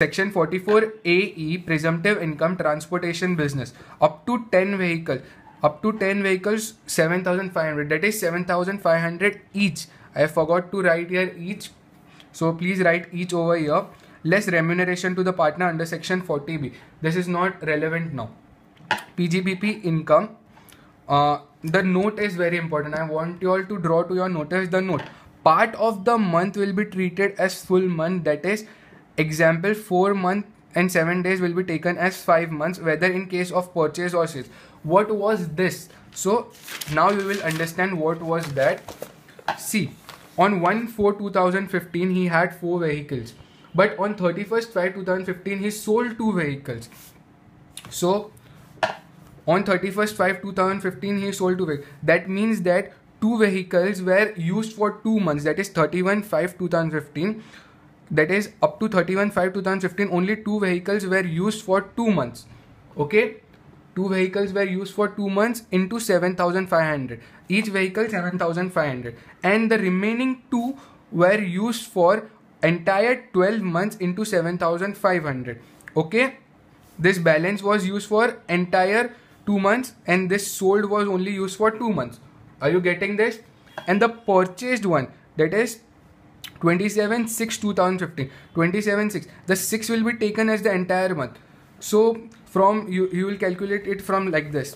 Section 44AE, presumptive income transportation business, up to 10 vehicles, 7,500, that is 7,500 each. I forgot to write here each, so please write each over here. Less remuneration to the partner under section 40B. This is not relevant now. PGBP income. The note is very important. I want you all to draw to your notice the note. Part of the month will be treated as full month, that is example 4 months and 7 days will be taken as 5 months, whether in case of purchase or sales. What was this? So now you will understand what was that. See, on 1/4/2015 he had 4 vehicles, but on 31st/5/2015 he sold 2 vehicles. So on 31st/5/2015 he sold 2 vehicles. That means that 2 vehicles were used for 2 months, that is 31/5/2015. That is up to 31/5/2015 only 2 vehicles were used for 2 months. Okay, 2 vehicles were used for 2 months into 7,500, each vehicle 7,500, and the remaining 2 were used for entire 12 months into 7,500. Okay, this balance was used for entire 2 months and this sold was only used for 2 months. Are you getting this? And the purchased one, that is 27/6/2015, 27/6, the 6 will be taken as the entire month. So from you will calculate it from like this.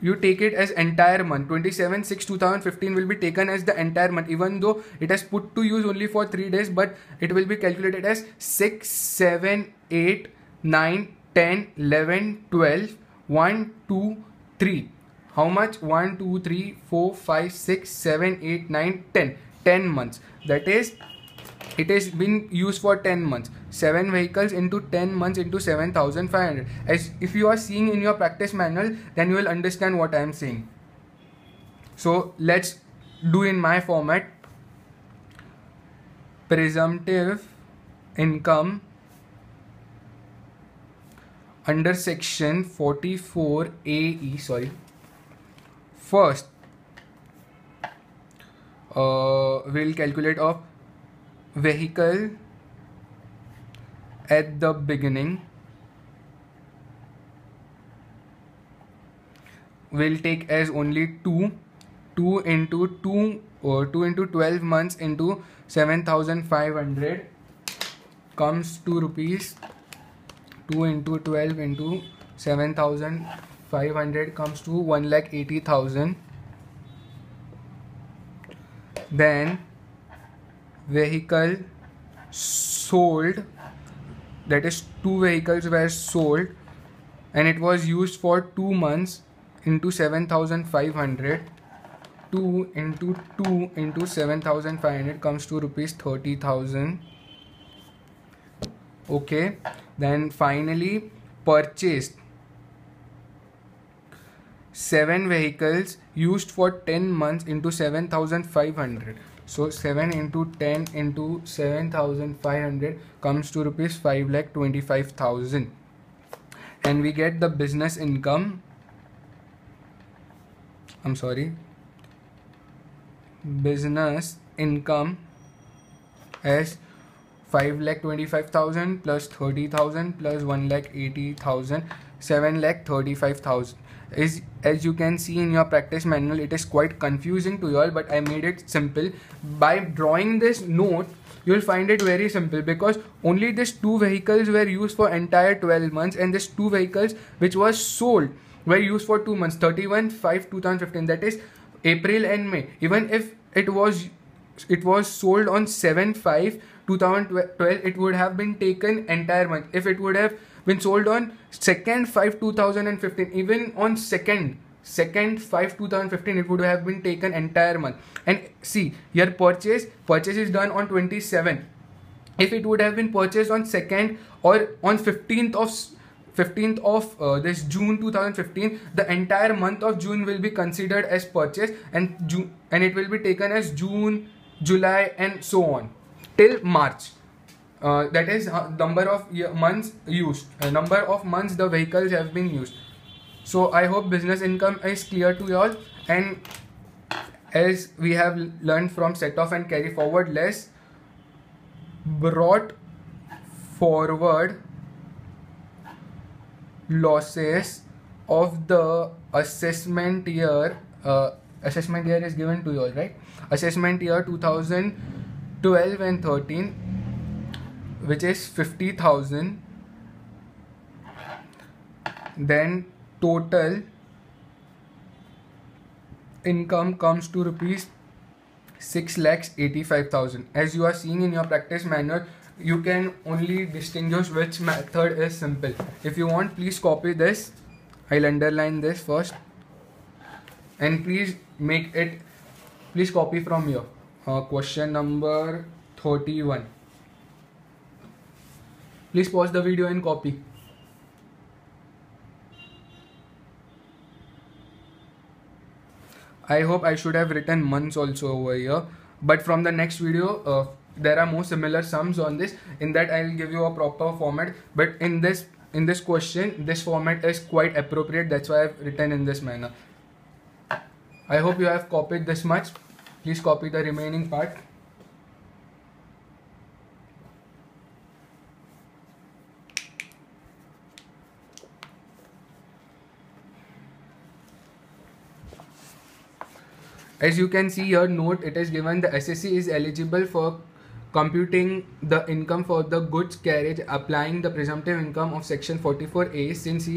You take it as entire month. 27/6/2015 will be taken as the entire month, even though it has put to use only for 3 days, but it will be calculated as 6, 7, 8, 9, 10, 11, 12, 1, 2, 3. How much? 1, 2, 3, 4, 5, 6, 7, 8, 9, 10. 10 months. That is, it has been used for 10 months. 7 vehicles into 10 months into 7,500. As if you are seeing in your practice manual, then you will understand what I am saying. So let's do in my format. Presumptive income under section 44AE. First, we'll calculate of vehicle at the beginning. We'll take as only 2 into 12 months into 7,500 comes to rupees. 2 into 12 into 7,500 comes to 1,80,000. Then vehicle sold, that is 2 vehicles were sold and it was used for 2 months into 7,500. 2 into 2 into 7,500 comes to rupees 30,000. Okay, then finally purchased 7 vehicles used for 10 months into 7,500. So 7 into 10 into 7,500 comes to rupees 5,25,000, and we get the business income. Business income as 5,25,000 plus 30,000 plus 1,80,000, 7,35,000. As you can see in your practice manual, it is quite confusing to you all, but I made it simple. By drawing this note, you will find it very simple, because only these 2 vehicles were used for entire 12 months and these 2 vehicles which was sold were used for 2 months, 31/5/2015, that is April and May. Even if it was sold on 7/5/2012, it would have been taken entire month. If it would have been sold on 2nd/5/2015, even on 2nd/5/2015, it would have been taken entire month. And see here, purchase is done on 27th. If it would have been purchased on 2nd or on 15th of this June 2015, the entire month of June will be considered as purchase, and it will be taken as June, July and so on till March. That is number of months used, number of months the vehicles have been used. So I hope business income is clear to you all, and as we have learned from set off and carry forward, less brought forward losses of the assessment year. Assessment year is given to you all, right? Assessment year 2012 and 13, which is 50,000. Then total income comes to rupees 6,85,000. As you are seeing in your practice manual, you can only distinguish which method is simple. If you want, please copy this. I'll underline this first, and please copy from here. Question number 31. Please pause the video and copy. I hope I should have written months also over here, but from the next video there are more similar sums on this. In that I'll give you a proper format, but in this question this format is quite appropriate. That's why I've written in this manner. I hope you have copied this much. Please copy the remaining part. As you can see here, note it is given the assessee is eligible for computing the income for the goods carriage applying the presumptive income of section 44A, since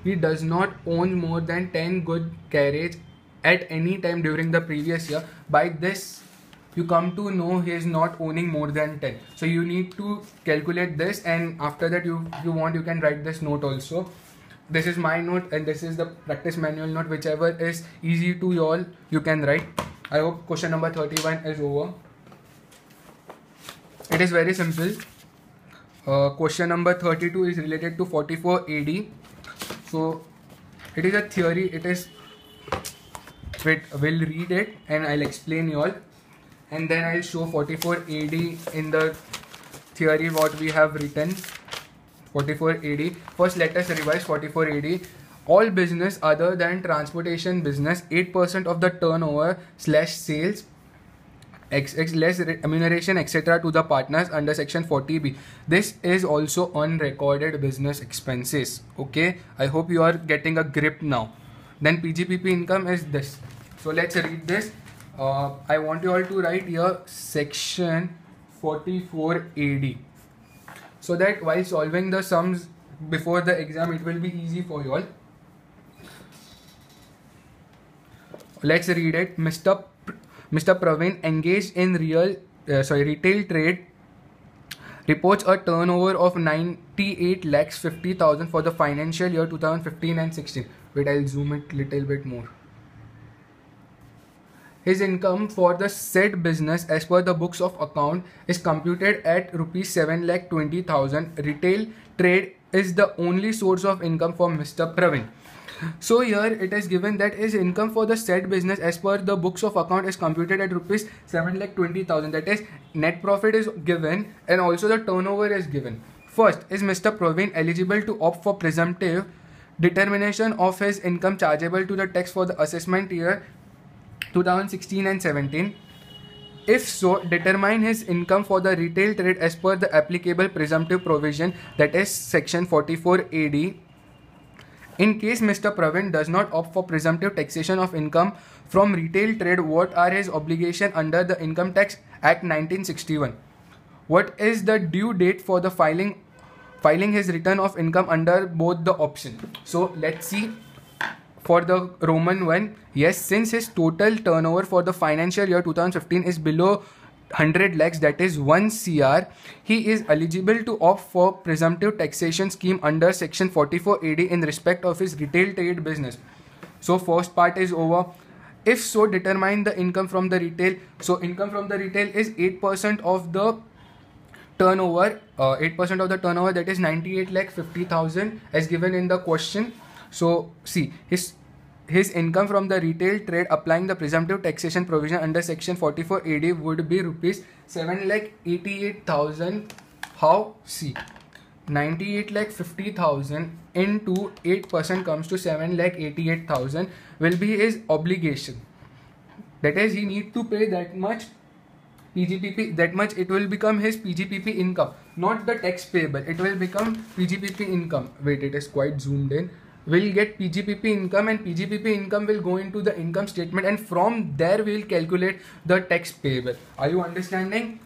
he does not own more than 10 good carriage at any time during the previous year. By this you come to know he is not owning more than 10. So you need to calculate this, and after that you want, you can write this note also. This is my note and this is the practice manual note. Whichever is easy to you all, you can write. I hope question number 31 is over. It is very simple. Question number 32 is related to 44 AD. So it is a theory. It is, wait, we'll read it and I'll explain you all, and then I'll show 44 AD in the theory what we have written. 44 AD. First, let us revise 44 AD. All business other than transportation business, 8% of the turnover / sales, XX less remuneration etc. to the partners under section 40B. This is also unrecorded business expenses. Okay, I hope you are getting a grip now. Then PGPP income is this. So let's read this. I want you all to write here section 44 AD, so that while solving the sums before the exam it will be easy for you all. Let's read it. Mr. Praveen engaged in retail trade reports a turnover of 98,50,000 for the financial year 2015 and 16. Wait, I'll zoom it little bit more. His income for the said business as per the books of account is computed at rupees 7,20,000. Retail trade is the only source of income for Mr. Praveen. So here it is given that his income for the said business as per the books of account is computed at rupees 7,20,000. That is, net profit is given and also the turnover is given. First, is Mr. Praveen eligible to opt for presumptive determination of his income chargeable to the tax for the assessment year 2016 and 17? If so, determine his income for the retail trade as per the applicable presumptive provision, that is section 44 AD. In case Mr. Praveen does not opt for presumptive taxation of income from retail trade, what are his obligations under the Income Tax Act 1961? What is the due date for the filing his return of income under both the options? So let's see. For the Roman one, yes, since his total turnover for the financial year 2015 is below 100 lakhs, that is 1 CR, he is eligible to opt for presumptive taxation scheme under section 44 AD in respect of his retail trade business. So first part is over. If so, determine the income from the retail. So income from the retail is 8% of the turnover, 8% of the turnover, that is 98,50,000 as given in the question. So see, his income from the retail trade applying the presumptive taxation provision under section 44 AD would be rupees 7,88,000. How? See, 98,50,000 into 8% comes to 7,88,000 will be his obligation. That is, he need to pay that much PGPP, that much it will become his PGPP income. not the tax payable. It will become PGPP income. Wait, it is quite zoomed in. We'll get PGPP income, and PGPP income will go into the income statement, and from there we will calculate the tax payable. Are you understanding?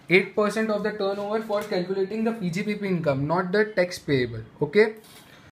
8% of the turnover for calculating the PGPP income, not the tax payable. Okay.